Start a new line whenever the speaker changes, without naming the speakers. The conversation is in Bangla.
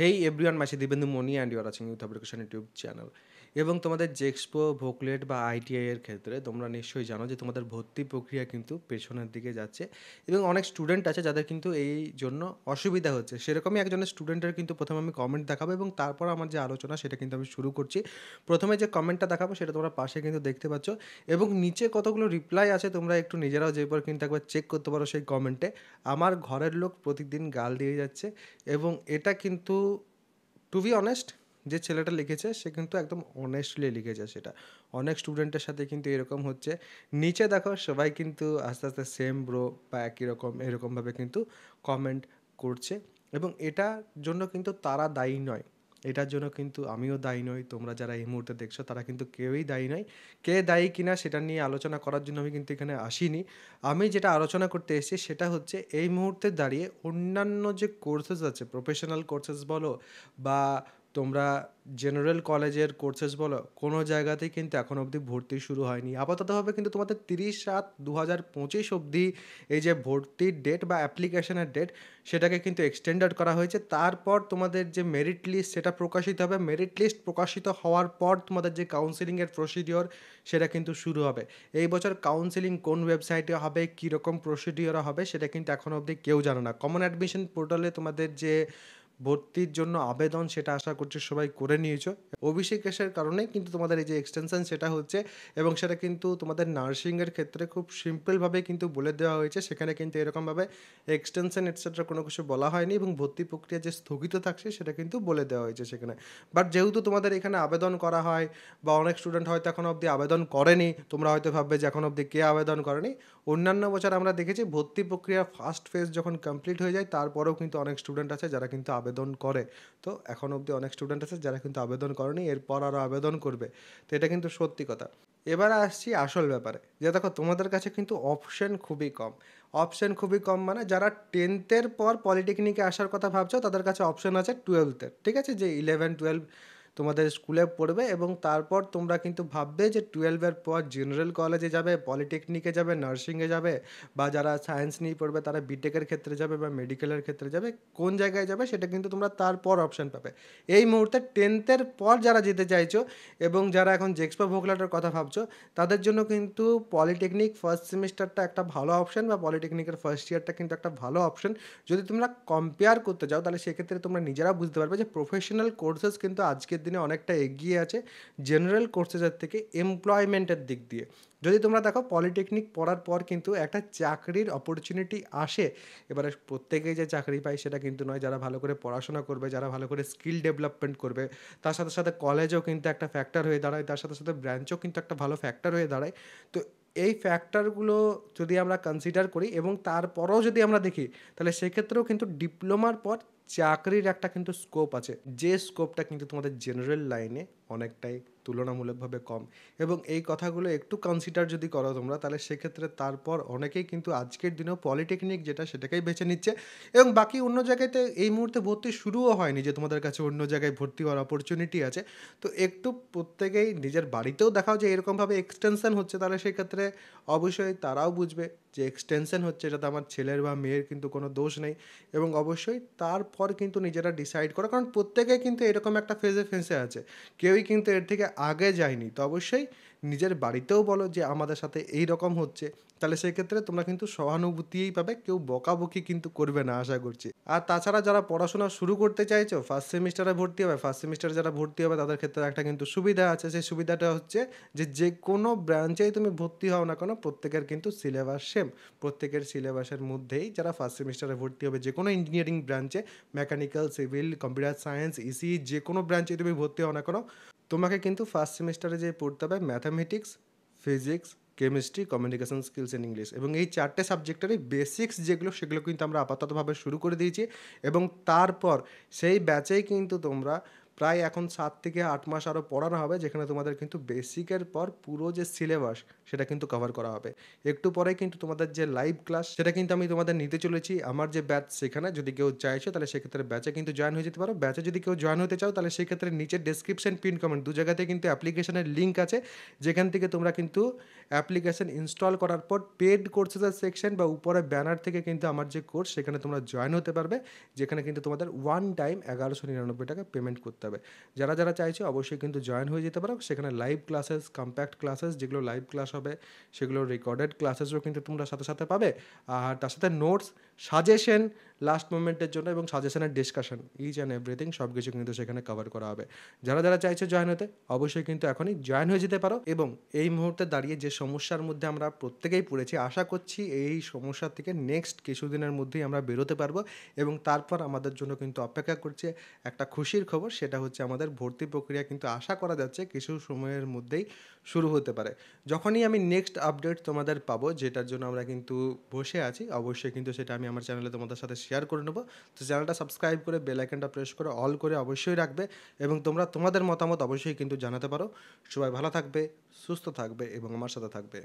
হেই এভরিওয়ান, মাসি Dibendu Moni and you're watching youth application YouTube channel. এবং তোমাদের জেক্সপো, ভোকলেট বা আইটিআই এর ক্ষেত্রে তোমরা নিশ্চয়ই জানো যে তোমাদের ভর্তি প্রক্রিয়া কিন্তু পেছনের দিকে যাচ্ছে এবং অনেক স্টুডেন্ট আছে যাদের কিন্তু এই জন্য অসুবিধা হচ্ছে। সেরকমই একজনের স্টুডেন্টের কিন্তু প্রথমে আমি কমেন্ট দেখাবো এবং তারপর আমার যে আলোচনা সেটা কিন্তু আমি শুরু করছি। প্রথমে যে কমেন্টটা দেখাবো সেটা তোমরা পাশে কিন্তু দেখতে পাচ্ছ এবং নিচে কতগুলো রিপ্লাই আছে তোমরা একটু নিজেরাও যেপর কিন্তু একবার চেক করতে পারো সেই কমেন্টে। আমার ঘরের লোক প্রতিদিন গাল দিয়ে যাচ্ছে এবং এটা কিন্তু টু বি অনেস্ট, যে ছেলেটা লিখেছে সে কিন্তু একদম অনেস্টলি লিখেছে। সেটা অনেক স্টুডেন্টের সাথে কিন্তু এরকম হচ্ছে। নিচে দেখো সবাই কিন্তু আস্তে আস্তে সেম ব্রো বা একই রকম এরকমভাবে কিন্তু কমেন্ট করছে এবং এটার জন্য কিন্তু তারা দায়ী নয়, এটার জন্য কিন্তু আমিও দায়ী নই, তোমরা যারা এই মুহূর্তে দেখছো তারা কিন্তু কেউই দায়ী নয়। কে দায়ী কিনা সেটা নিয়ে আলোচনা করার জন্য আমি কিন্তু এখানে আসিনি। আমি যেটা আলোচনা করতে এসেছি সেটা হচ্ছে এই মুহূর্তে দাঁড়িয়ে অন্যান্য যে কোর্সেস আছে, প্রফেশনাল কোর্সেস বলো বা তোমরা জেনারেল কলেজের কোর্সেস বলো, কোনো জায়গাতেই কিন্তু এখন অবধি ভর্তি শুরু হয়নি। আপাততভাবে কিন্তু তোমাদের 30/7/2025 অবধি এই যে ভর্তির ডেট বা অ্যাপ্লিকেশনের ডেট সেটাকে কিন্তু এক্সটেন্ডেড করা হয়েছে। তারপর তোমাদের যে মেরিট লিস্ট সেটা প্রকাশিত হবে। মেরিট লিস্ট প্রকাশিত হওয়ার পর তোমাদের যে কাউন্সিলিংয়ের প্রসিডিওর সেটা কিন্তু শুরু হবে। এই বছর কাউন্সিলিং কোন ওয়েবসাইটে হবে, কীরকম প্রসিডিওর হবে সেটা কিন্তু এখনও অবধি কেউ জানে না। কমন অ্যাডমিশন পোর্টালে তোমাদের যে ভর্তির জন্য আবেদন সেটা আশা করছি সবাই করে নিয়েছো। ওবিসি কেসের কারণে কিন্তু তোমাদের এই যে এক্সটেনশন সেটা হচ্ছে এবং সেটা কিন্তু তোমাদের নার্সিংয়ের ক্ষেত্রে খুব সিম্পলভাবে কিন্তু বলে দেওয়া হয়েছে। সেখানে কিন্তু এরকমভাবে এক্সটেনশন এটসেট্রা কোনো কিছু বলা হয়নি এবং ভর্তি প্রক্রিয়া যে স্থগিত থাকছে সেটা কিন্তু বলে দেওয়া হয়েছে সেখানে। বাট যেহেতু তোমাদের এখানে আবেদন করা হয় বা অনেক স্টুডেন্ট হয়তো এখনও অবধি আবেদন করেনি, তোমরা হয়তো ভাববে যে এখন অবধি কে আবেদন করেনি। অন্যান্য বছর আমরা দেখেছি ভর্তি প্রক্রিয়া ফার্স্ট ফেজ যখন কমপ্লিট হয়ে যায় তারপরেও কিন্তু অনেক স্টুডেন্ট আছে যারা কিন্তু আবেদন করে। তো এখন অবধি অনেক স্টুডেন্ট আছে যারা কিন্তু আবেদন করেনি, এরপর আরও আবেদন করবে। তো এটা কিন্তু সত্যি কথা। এবার আসছি আসল ব্যাপারে, যে দেখো তোমাদের কাছে কিন্তু অপশন খুবই কম। অপশন খুবই কম মানে যারা 10th পর পলিটেকনিকে আসার কথা ভাবছো তাদের কাছে অপশন আছে 12th, ঠিক আছে, যে 11-12 তোমাদের স্কুলে পড়বে এবং তারপর তোমরা কিন্তু ভাববে যে 12-এর পর জেনারেল কলেজে যাবে, পলিটেকনিকে যাবে, নার্সিংয়ে যাবে বা যারা সায়েন্স নিয়ে পড়বে তারা বিটেকের ক্ষেত্রে যাবে বা মেডিকেলের ক্ষেত্রে যাবে। কোন জায়গায় যাবে সেটা কিন্তু তোমরা তারপর অপশান পাবে। এই মুহূর্তে 10th পর যারা যেতে চাইছো এবং যারা এখন জেক্সপো ভোগলাটের কথা ভাবছো তাদের জন্য কিন্তু পলিটেকনিক ফার্স্ট সেমিস্টারটা একটা ভালো অপশান বা পলিটেকনিকের ফার্স্ট ইয়ারটা কিন্তু একটা ভালো অপশান। যদি তোমরা কম্পেয়ার করতে যাও তাহলে সেক্ষেত্রে তোমরা নিজেরা বুঝতে পারবে যে প্রফেশনাল কোর্সেস কিন্তু আজকের দিনে অনেকটা এগিয়ে আছে জেনারেল কোর্সেসের থেকে এমপ্লয়মেন্টের দিক দিয়ে। যদি তোমরা দেখো পলিটেকনিক পড়ার পর কিন্তু একটা চাকরির অপরচুনিটি আসে। এবারে প্রত্যেকেই যে চাকরি পায় সেটা কিন্তু নয়। যারা ভালো করে পড়াশোনা করবে, যারা ভালো করে স্কিল ডেভেলপমেন্ট করবে, তার সাথে সাথে কলেজও কিন্তু একটা ফ্যাক্টর হয়ে দাঁড়ায়, তার সাথে সাথে ব্রাঞ্চও কিন্তু একটা ভালো ফ্যাক্টর হয়ে দাঁড়ায়। তো এই ফ্যাক্টরগুলো যদি আমরা কনসিডার করি এবং তারপরও যদি আমরা দেখি তাহলে সেক্ষেত্রেও কিন্তু ডিপ্লোমার পর চাকরির একটা কিন্তু স্কোপ আছে, যে স্কোপটা কিন্তু তোমাদের জেনারেল লাইনে অনেকটাই তুলনামূলকভাবে কম। এবং এই কথাগুলো একটু কনসিডার যদি করো তোমরা তাহলে সেক্ষেত্রে তারপর অনেকেই কিন্তু আজকের দিনেও পলিটেকনিক যেটা সেটাকেই বেছে নিচ্ছে এবং বাকি অন্য জায়গাতে এই মুহূর্তে ভর্তি শুরুও হয়নি যে তোমাদের কাছে অন্য জায়গায় ভর্তি হওয়ার অপরচুনিটি আছে। তো একটু প্রত্যেকেই নিজের বাড়িতেও দেখাও যে এরকমভাবে এক্সটেনশন হচ্ছে, তাহলে সেক্ষেত্রে অবশ্যই তারাও বুঝবে যে এক্সটেনশন হচ্ছে, এটাতে আমার ছেলের বা মেয়ের কিন্তু কোনো দোষ নেই। এবং অবশ্যই তারপর কিন্তু নিজেরা ডিসাইড করো, কারণ প্রত্যেকেই কিন্তু এরকম একটা ফেজে ফেঁসে আছে, কেউই কিন্তু এর থেকে আগে যায়নি। তো অবশ্যই নিজের বাড়িতেও বলো যে আমাদের সাথে এই রকম হচ্ছে, তাহলে সেক্ষেত্রে তোমরা কিন্তু সহানুভূতিই পাবে, কেউ বকাবকি কিন্তু করবে না আশা করছি। আর তাছাড়া যারা পড়াশোনা শুরু করতে চাইছো, ফার্স্ট সেমিস্টারে ভর্তি হবে, ফার্স্ট সেমিস্টারে যারা ভর্তি হবে তাদের ক্ষেত্রে একটা কিন্তু সুবিধা আছে। সেই সুবিধাটা হচ্ছে যে যে কোনো ব্রাঞ্চেই তুমি ভর্তি হও না কেন প্রত্যেকের কিন্তু সিলেবাস সেম। প্রত্যেকের সিলেবাসের মধ্যেই যারা ফার্স্ট সেমিস্টারে ভর্তি হবে যে কোনো ইঞ্জিনিয়ারিং ব্রাঞ্চে, mechanical, civil, computer science, EC, যে কোনো ব্রাঞ্চে তুমি ভর্তি হও না কেন তোমাকে কিন্তু ফার্স্ট সেমিস্টারে যে পড়তে হবে mathematics, physics, chemistry, communication skills and English, এবং এই চারটে সাবজেক্টেরই বেসিক্স যেগুলো সেগুলো কিন্তু আমরা আপাততভাবে শুরু করে দিয়েছি। এবং তারপর সেই ব্যাচেই কিন্তু তোমরা প্রায় এখন 7 থেকে 8 মাস আরও পড়ানো হবে, যেখানে তোমাদের কিন্তু বেসিকের পর পুরো যে সিলেবাস সেটা কিন্তু কভার করা হবে। একটু পরেই কিন্তু তোমাদের যে লাইভ ক্লাস সেটা কিন্তু আমি তোমাদের নিতে চলেছি আমার যে ব্যাচ সেখানে। যদি কেউ চাইছো তাহলে সেক্ষেত্রে ব্যাচে কিন্তু জয়েন হয়ে যেতে পারো। ব্যাচে যদি কেউ জয়েন হতে চাও তাহলে সেক্ষেত্রে নিচের ডেসক্রিপশন, পিন কমেন্ট 2 জায়গাতে কিন্তু অ্যাপ্লিকেশনের লিঙ্ক আছে, যেখান থেকে তোমরা কিন্তু অ্যাপ্লিকেশন ইনস্টল করার পর পেড কোর্সেসের সেকশন বা উপরে ব্যানার থেকে কিন্তু আমার যে কোর্স সেখানে তোমরা জয়েন হতে পারবে, যেখানে কিন্তু তোমাদের ওয়ান টাইম 1199 টাকা পেমেন্ট করতে হবে। যারা যারা চাইছো অবশ্যই কিন্তু জয়েন হয়ে যেতে পারো। সেখানে লাইভ ক্লাসেস, কম্প্যাক্ট ক্লাসেস, যেগুলো লাইভ ক্লাস হবে সেগুলো রেকর্ডেড ক্লাসেসও কিন্তু তোমরা সাথে সাথে পাবে। আর তার সাথে নোটস, সাজেশন লাস্ট মোমেন্টের জন্য এবং সাজেশনের ডিসকাশন, ইচ অ্যান্ড এভরিথিং সব কিছু কিন্তু সেখানে কভার করা হবে। যারা যারা চাইছো জয়েন হতে অবশ্যই কিন্তু এখনই জয়েন হয়ে যেতে পারো। এবং এই মুহূর্তে দাঁড়িয়ে যে সমস্যার মধ্যে আমরা প্রত্যেকেই পড়েছি, আশা করছি এই সমস্যা থেকে নেক্সট কিছুদিনের মধ্যেই আমরা বেরোতে পারবো। এবং তারপর আমাদের জন্য কিন্তু অপেক্ষা করছে একটা খুশির খবর, সেটা হচ্ছে আমাদের ভর্তি প্রক্রিয়া কিন্তু আশা করা যাচ্ছে কিছু সময়ের মধ্যেই শুরু হতে পারে। যখনই আমি নেক্সট আপডেট তোমাদের পাবো, যেটার জন্য আমরা কিন্তু বসে আছি, অবশ্যই কিন্তু সেটা আমি আমার চ্যানেলে তোমাদের সাথে শেয়ার করে নেবো। তো চ্যানেলটা সাবস্ক্রাইব করে বেল আইকনটা প্রেস করে অল করে অবশ্যই রাখবে, এবং তোমরা তোমাদের মতামত অবশ্যই কিন্তু জানাতে পারো। সবাই ভালো থাকবে, সুস্থ থাকবে এবং আমার সাথে থাকবে।